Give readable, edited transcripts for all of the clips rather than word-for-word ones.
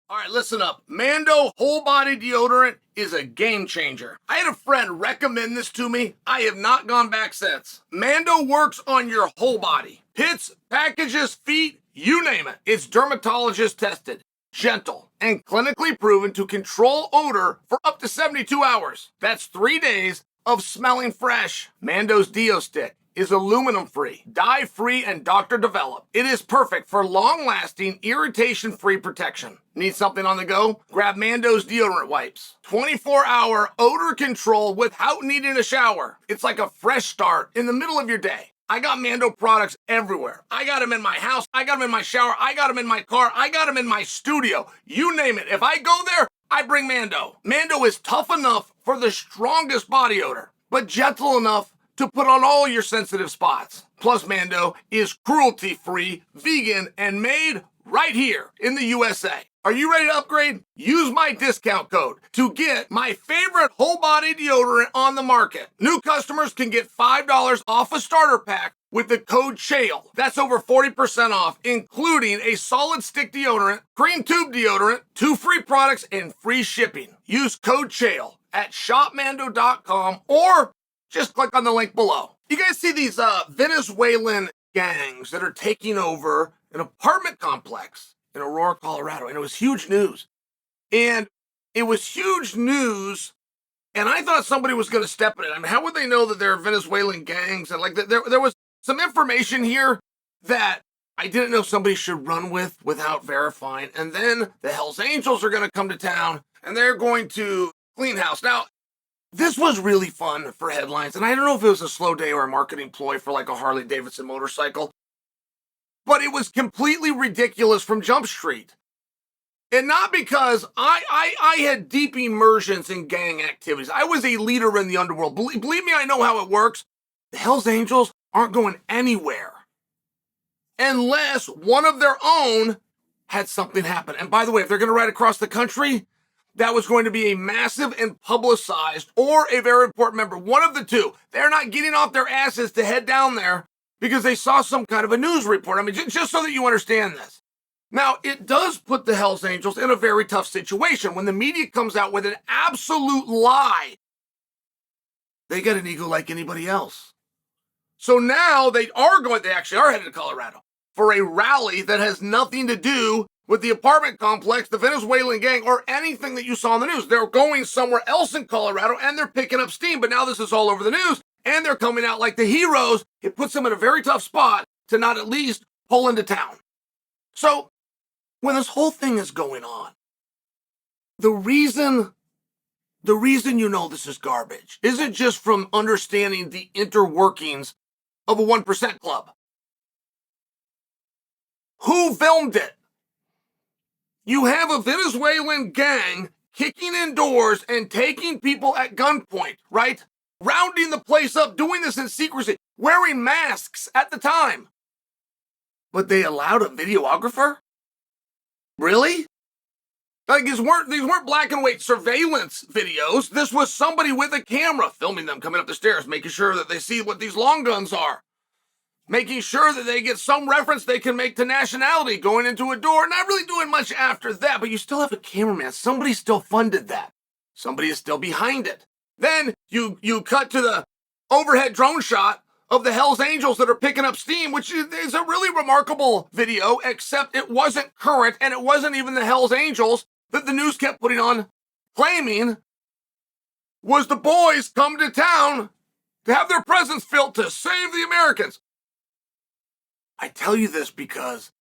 All right, listen up. Mando whole body deodorant is a game changer. I had a friend recommend this to me. I have not gone back since. Mando works on your whole body. Pits, packages, feet, you name it. It's dermatologist tested, gentle, and clinically proven to control odor for up to 72 hours. That's 3 days of smelling fresh. Mando's Deo Stick is aluminum-free, dye-free, and doctor-developed. It is perfect for long-lasting, irritation-free protection. Need something on the go? Grab Mando's deodorant wipes. 24-hour odor control without needing a shower. It's like a fresh start in the middle of your day. I got Mando products everywhere. I got them in my house. I got them in my shower. I got them in my car. I got them in my studio. You name it. If I go there, I bring Mando. Mando is tough enough for the strongest body odor, but gentle enough to put on all your sensitive spots. Plus, Mando is cruelty-free, vegan, and made right here in the USA. Are you ready to upgrade? Use my discount code to get my favorite whole body deodorant on the market. New customers can get $5 off a starter pack with the code Chael. That's over 40% off, including a solid stick deodorant, cream tube deodorant, 2 free products, and free shipping. Use code Chael at shopmando.com or just click on the link below. You guys see these Venezuelan gangs that are taking over an apartment complex in Aurora, Colorado, and it was huge news. And it was huge news, and I thought somebody was going to step in it. I mean, how would they know that they're Venezuelan gangs? And like there was some information here that I didn't know somebody should run with without verifying. And then the Hells Angels are going to come to town, and they're going to clean house. Now, this was really fun for headlines, and I don't know if it was a slow day or a marketing ploy for like a Harley-Davidson motorcycle, but it was completely ridiculous from Jump Street. And not because I had deep immersions in gang activities. I was a leader in the underworld. Believe me, I know how it works. The Hells Angels aren't going anywhere unless one of their own had something happen. And by the way, if they're going to ride across the country, that was going to be a massive and publicized or a very important member. One of the two. They're not getting off their asses to head down there because they saw some kind of a news report. I mean, just so that you understand this. Now, it does put the Hells Angels in a very tough situation. When the media comes out with an absolute lie, they got an ego like anybody else. So now they actually are headed to Colorado for a rally that has nothing to do with the apartment complex, the Venezuelan gang, or anything that you saw in the news. They're going somewhere else in Colorado, and they're picking up steam. But now this is all over the news, and they're coming out like the heroes. It puts them in a very tough spot to not at least pull into town. So when this whole thing is going on, the reason you know this is garbage isn't just from understanding the interworkings of a 1% club. Who filmed it? You have a Venezuelan gang kicking in doors and taking people at gunpoint, right? Rounding the place up, doing this in secrecy, wearing masks at the time. But they allowed a videographer? Really? Like these weren't black and white surveillance videos. This was somebody with a camera filming them coming up the stairs, making sure that they see what these long guns are. Making sure that they get some reference they can make to nationality going into a door. Not really doing much after that, but you still have a cameraman. Somebody still funded that. Somebody is still behind it. Then you cut to the overhead drone shot of the Hells Angels that are picking up steam, which is a really remarkable video, except it wasn't current, and it wasn't even the Hells Angels that the news kept putting on, claiming was the boys come to town to have their presence felt to save the Americans. I tell you this because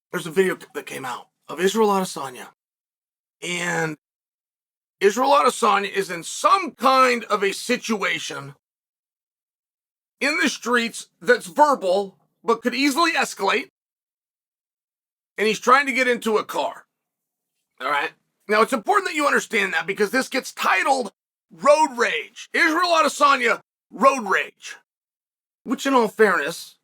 there's a video that came out of Israel Adesanya. And Israel Adesanya is in some kind of a situation in the streets that's verbal, but could easily escalate. And he's trying to get into a car. All right? Now, it's important that you understand that because this gets titled Road Rage. Israel Adesanya, Road Rage. Which, in all fairness,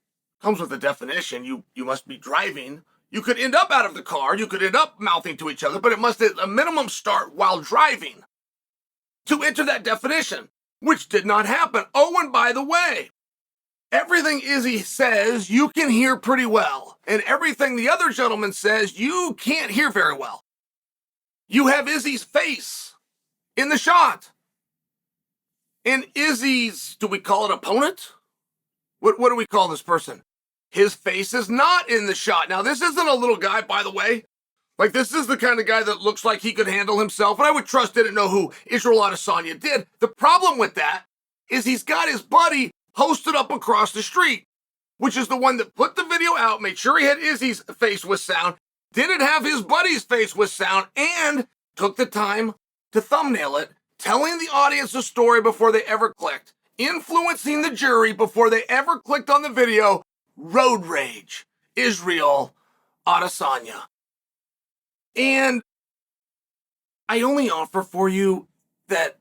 comes with a definition. You must be driving. You could end up out of the car. You could end up mouthing to each other, but it must at a minimum start while driving to enter that definition, which did not happen. Oh, and by the way, Everything Izzy says, you can hear pretty well. And everything the other gentleman says, you can't hear very well. You have Izzy's face in the shot. And Izzy's, do we call it opponent? What do we call this person? His face is not in the shot. Now, this isn't a little guy, by the way. Like, this is the kind of guy that looks like he could handle himself. And I would trust didn't know who Israel Adesanya did. The problem with that is he's got his buddy posted up across the street, which is the one that put the video out, made sure he had Izzy's face with sound, didn't have his buddy's face with sound, and took the time to thumbnail it, telling the audience the story before they ever clicked, influencing the jury before they ever clicked on the video. Road rage, Israel Adesanya. And I only offer for you that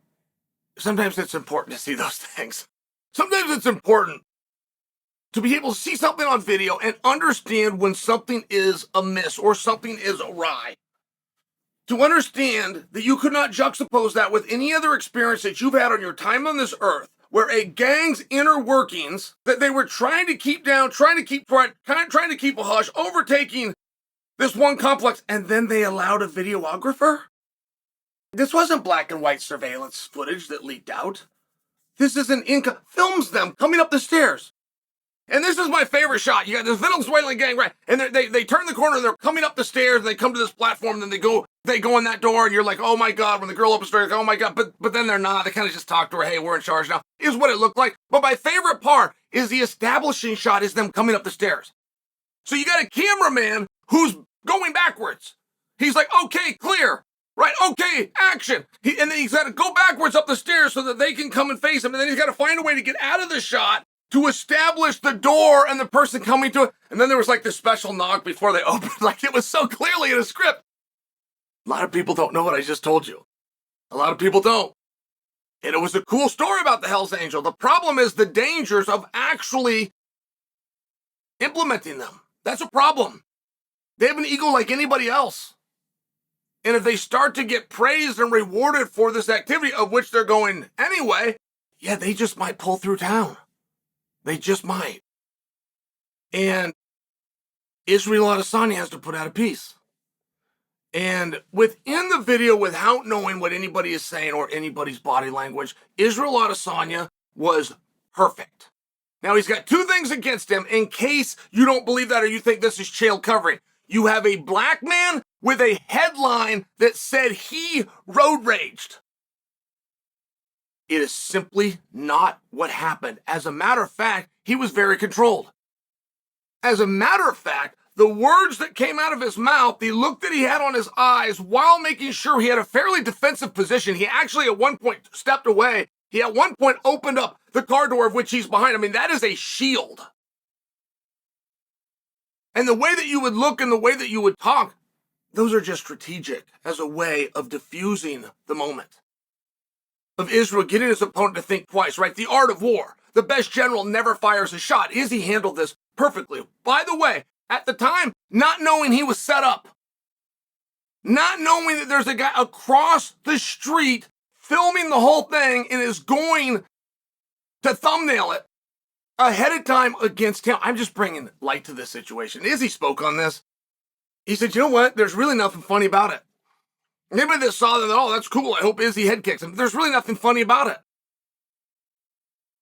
sometimes it's important to see those things. Sometimes it's important to be able to see something on video and understand when something is amiss or something is awry. To understand that you could not juxtapose that with any other experience that you've had on your time on this earth, where a gang's inner workings that they were trying to keep down, trying to keep a hush, overtaking this one complex, and then they allowed a videographer? This wasn't black and white surveillance footage that leaked out. This is an films them coming up the stairs. And this is my favorite shot. You got this Venezuelan gang, right? And they turn the corner and they're coming up the stairs and they come to this platform and then they go in that door and you're like, oh my God, when the girl opens the door, you're like, oh my God, but then they're not. They kind of just talk to her, hey, we're in charge now, is what it looked like. But my favorite part is the establishing shot is them coming up the stairs. So you got a cameraman who's going backwards. He's like, okay, clear, right? Okay, action. And then he's got to go backwards up the stairs so that they can come and face him. And then he's got to find a way to get out of the shot to establish the door and the person coming to it. And then there was like this special knock before they opened. Like it was so clearly in a script. A lot of people don't know what I just told you. A lot of people don't. And it was a cool story about the Hell's Angel. The problem is the dangers of actually implementing them. That's a problem. They have an ego like anybody else. And if they start to get praised and rewarded for this activity, of which they're going anyway, yeah, they just might pull through town. They just might. And Israel Adesanya has to put out a piece. And within the video, without knowing what anybody is saying or anybody's body language, Israel Adesanya was perfect. Now, he's got two things against him in case you don't believe that or you think this is Chael covering. You have a black man with a headline that said he road raged. It is simply not what happened. As a matter of fact, he was very controlled. As a matter of fact, the words that came out of his mouth, the look that he had on his eyes while making sure he had a fairly defensive position, he actually at one point stepped away. He at one point opened up the car door of which he's behind. I mean, that is a shield. And the way that you would look and the way that you would talk, those are just strategic as a way of diffusing the moment. Of Israel getting his opponent to think twice, right? The art of war. The best general never fires a shot. Izzy handled this perfectly. By the way, at the time, not knowing he was set up, not knowing that there's a guy across the street filming the whole thing and is going to thumbnail it ahead of time against him. I'm just bringing light to this situation. Izzy spoke on this. He said, you know what? There's really nothing funny about it. Anybody that saw that, oh, that's cool. I hope Izzy head kicks him. There's really nothing funny about it.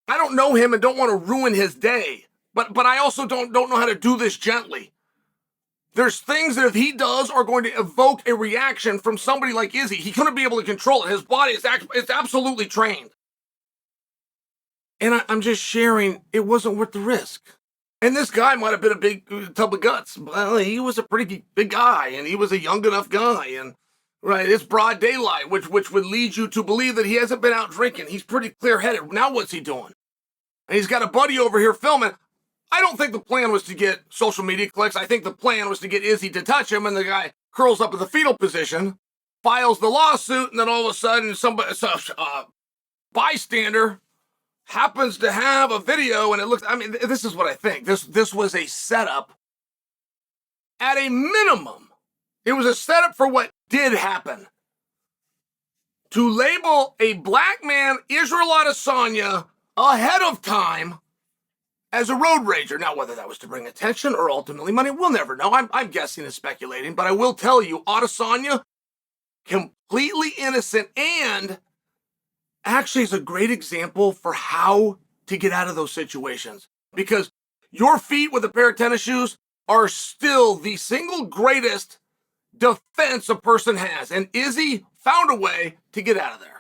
I don't know him and don't want to ruin his day, but I also don't know how to do this gently. There's things that if he does are going to evoke a reaction from somebody like Izzy. He couldn't be able to control it. His body is it's absolutely trained. And I'm just sharing, it wasn't worth the risk. And this guy might have been a big tub of guts. Well, he was a pretty big guy, and he was a young enough guy, and right, it's broad daylight, which would lead you to believe that he hasn't been out drinking. He's pretty clear-headed. Now what's he doing? And he's got a buddy over here filming. I don't think the plan was to get social media clicks. I think the plan was to get Izzy to touch him, and the guy curls up in the fetal position, files the lawsuit, and then all of a sudden, bystander happens to have a video, and it looks, I mean, this is what I think. This was a setup. At a minimum, it was a setup for what did happen. To label a black man, Israel Adesanya, ahead of time as a road rager. Now, whether that was to bring attention or ultimately money, we'll never know. I'm guessing and speculating, but I will tell you, Adesanya, completely innocent, and actually is a great example for how to get out of those situations. Because your feet with a pair of tennis shoes are still the single greatest defense a person has. And Izzy found a way to get out of there.